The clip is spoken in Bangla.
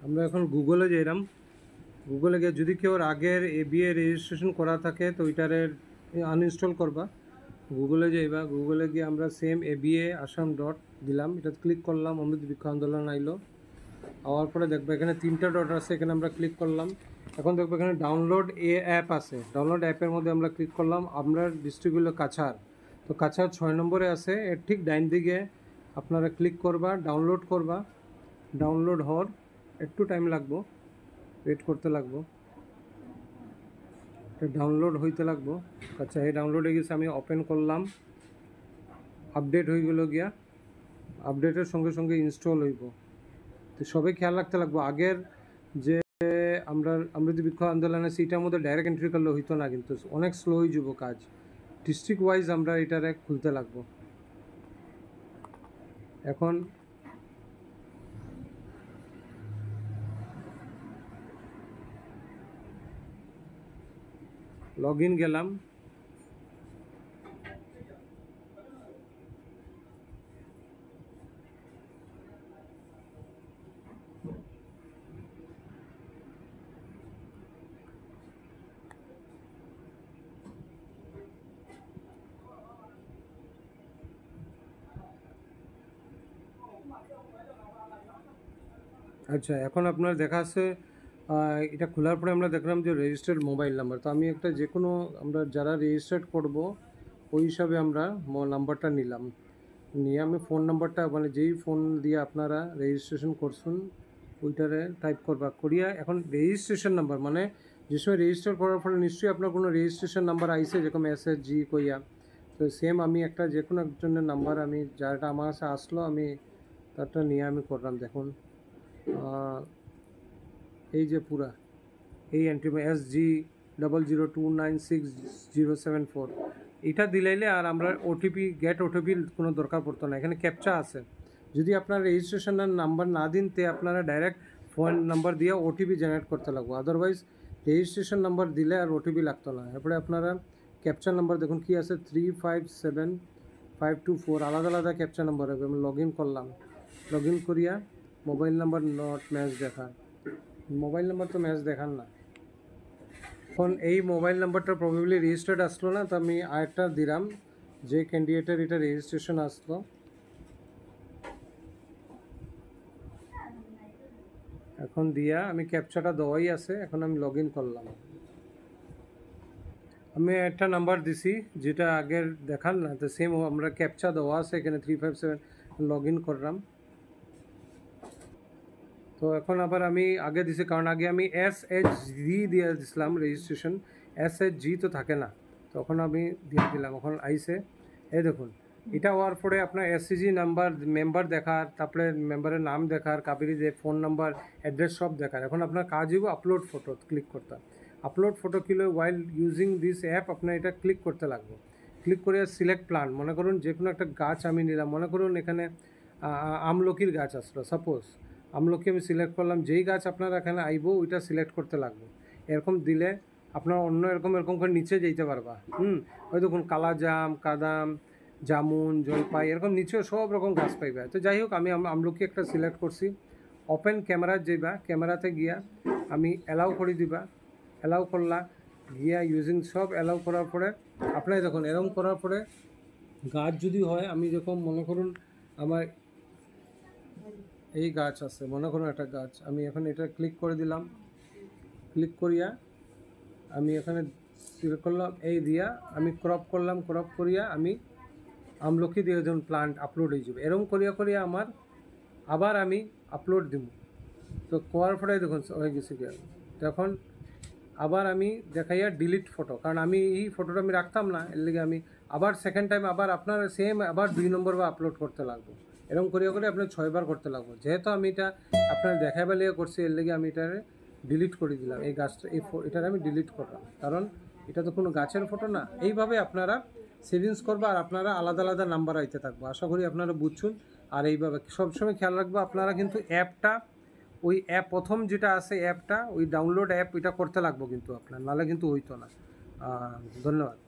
আমরা এখন গুগলে যাইলাম। গুগলে গিয়ে যদি কেউ আগের এবিএ রেজিস্ট্রেশন করা থাকে তো ওইটারে আনইনস্টল করবা। গুগলে যাইবা, গুগলে গিয়ে আমরা সেম এবিএ আসাম ডট দিলাম, এটা ক্লিক করলাম, অমৃত বৃক্ষ আন্দোলন আইলো। আওয়ার পরে দেখবো এখানে 3টা ডট আছে, এখানে আমরা ক্লিক করলাম। এখন দেখবো এখানে ডাউনলোড অ্যাপ আছে, ডাউনলোড অ্যাপের মধ্যে আমরা ক্লিক করলাম। আমরা ডিস্ট্রিক্ট হলো কাছাড়, তো কাছাড় 6 নম্বরে আছে, এর ঠিক ডাইন দিকে আপনারা ক্লিক করবা, ডাউনলোড করবা। ডাউনলোড হওয়ার একটু টাইম লাগবো, ওয়েট করতে লাগবো, এটা ডাউনলোড হইতে লাগবো। আচ্ছা, এই ডাউনলোড হয়ে গেছে, আমি ওপেন করলাম, আপডেট হয়ে গেল গিয়া। আপডেটের সঙ্গে সঙ্গে ইনস্টল হইব। তো সবাই খেয়াল রাখতে লাগবো, আগের যে আমরা যে বৃক্ষ আন্দোলনে সেইটার মধ্যে ডাইরেক্ট এন্ট্রি করলে হইতো না, কিন্তু অনেক স্লো হয়ে যাব কাজ। ডিস্ট্রিক্ট ওয়াইজ আমরা এটারে খুলতে লাগবো। এখন লগ ইন গেলাম। আচ্ছা, এখন আপনার দেখা আছে এটা খোলার পরে আমরা দেখলাম যে রেজিস্টার্ড মোবাইল নাম্বার। তো আমি একটা যে কোনো আমরা যারা রেজিস্টার্ড করব ওই হিসাবে আমরা নাম্বারটা নিলাম, নিয়ে আমি ফোন নাম্বারটা মানে যেই ফোন দিয়ে আপনারা রেজিস্ট্রেশন করছেন ওইটারে টাইপ করবা করিয়া। এখন রেজিস্ট্রেশন নাম্বার মানে যে সময় রেজিস্টার করার ফলে নিশ্চয়ই আপনার কোনো রেজিস্ট্রেশন নাম্বার আইছে, যেরকম SSG কইয়া। তো সেম আমি একটা যে কোনো একজনের নাম্বার আমি যাটা আমার কাছে আসলো আমি তারটা নিয়ে আমি করলাম। দেখুন এই যে পুরা এই এন্ট্রি SG00296074 এটা দিলাইলে আর আমরা গেট ওটিপির কোনো দরকার পড়তো না। এখানে ক্যাপচা আছে, যদি আপনার রেজিস্ট্রেশনের নাম্বার না দিন তে আপনারা ডাইরেক্ট ফোন নাম্বার দিয়ে ওটিপি জেনারেট করতে লাগবো। আদারওয়াইজ রেজিস্ট্রেশন নাম্বার দিলে আর ওটিপি লাগতো না। এরপরে আপনারা ক্যাপচা নাম্বার দেখুন কি আছে, 357524 আলাদা আলাদা ক্যাপচা নাম্বার হবে। আমি লগ ইন করলাম, লগ ইন করিয়া মোবাইল নাম্বার নট ম্যাচ দেখান, মোবাইল নাম্বার তো ম্যাচ দেখান না। এখন এই মোবাইল নাম্বারটা প্রবাবলি রেজিস্টার্ড আসলো না, তো আমি আরেকটা দিলাম যে ক্যান্ডিডেটের এটা রেজিস্ট্রেশন আসলো। এখন দিয়া আমি ক্যাপচাটা দেওয়াই আছে, এখন আমি লগ ইন করলাম। আমি একটা নাম্বার দিছি যেটা আগের দেখান না, তো সেম আমরা ক্যাপচা দেওয়া আছে এখানে 357 লগ ইন করলাম। তো এখন আবার আমি আগে দিছি, কারণ আগে আমি SHG দিয়ে দিছিলাম রেজিস্ট্রেশন, SHG তো থাকে না, তখন আমি দিয়ে দিলাম। এখন আইসে এই দেখুন, এটা হওয়ার পরে আপনার SCG নাম্বার, মেম্বার দেখার, তারপরে মেম্বারের নাম দেখার, কাবেরি যে ফোন নাম্বার, অ্যাড্রেস সব দেখার। এখন আপনার কাজ হইব আপলোড ফটো ক্লিক করতে। Upload photo kilo while using this app আপনার এটা ক্লিক করতে লাগবে। ক্লিক করে সিলেক্ট প্লান, মনে করুন যে কোনো একটা গাছ আমি নিলাম, মনে করুন এখানে আমলকির গাছ আসলো, সাপোজ আমলকি আমি সিলেক্ট করলাম। যেই গাছ আপনার এখানে আইব ওইটা সিলেক্ট করতে লাগবে। এরকম দিলে আপনার অন্য এরকম করে নিচে যেতে পারবা। ওই দেখুন কালাজাম, কাদাম, জামুন, জলপাই, এরকম নিচেও সব রকম গাছ পাইবা। তো যাই হোক, আমি আমলকি একটা সিলেক্ট করছি। ওপেন ক্যামেরা যাইবা, ক্যামেরাতে গিয়া আমি অ্যালাউ করে দিবা, অ্যালাউ করলা গিয়া ইউজিং সব অ্যালাউ করার পরে আপনার দেখুন এরকম করার পরে গাছ যদি হয়, আমি যখন মনে করুন আমার এই গাছ আছে, মনে করুন একটা গাছ, আমি এখন এটা ক্লিক করে দিলাম। ক্লিক করিয়া আমি এখানে সিলেক্ট করলাম, এই দিয়া আমি ক্রপ করলাম, ক্রপ করিয়া আমি আমলকি দিয়ে যখন প্লান্ট আপলোড হয়ে যাবে, এরকম করিয়া করিয়া আমার আবার আমি আপলোড দিব। তো করার পরে দেখুন হয়ে গেছে কি, তখন আবার আমি দেখাইয়া ডিলিট ফটো, কারণ আমি এই ফটোটা আমি রাখতাম না, এর লিগে আমি আবার সেকেন্ড টাইম আবার আপনার সেম আবার 2 নম্বর বা আপলোড করতে লাগবো। এরকম করিয়া করে আপনার 6 বার করতে লাগবো। যেহেতু আমি এটা আপনার দেখাইবার লিগে করছি, এর লিগে আমি এটারে ডিলিট করে দিলাম। এই গাছটা এটার আমি ডিলিট করলাম, কারণ এটা তো কোনো গাছের ফটো না। এইভাবে আপনারা সেভিংস করবো আর আপনারা আলাদা আলাদা নাম্বার আইতে থাকবো। আশা করি আপনারা বুঝছুন। আর এইভাবে সবসময় খেয়াল রাখবো আপনারা কিন্তু অ্যাপটা, ওই অ্যাপ প্রথম যেটা আছে অ্যাপটা, ওই ডাউনলোড অ্যাপ ওইটা করতে লাগবো কিন্তু আপনার, নাহলে কিন্তু হইতো না। ধন্যবাদ।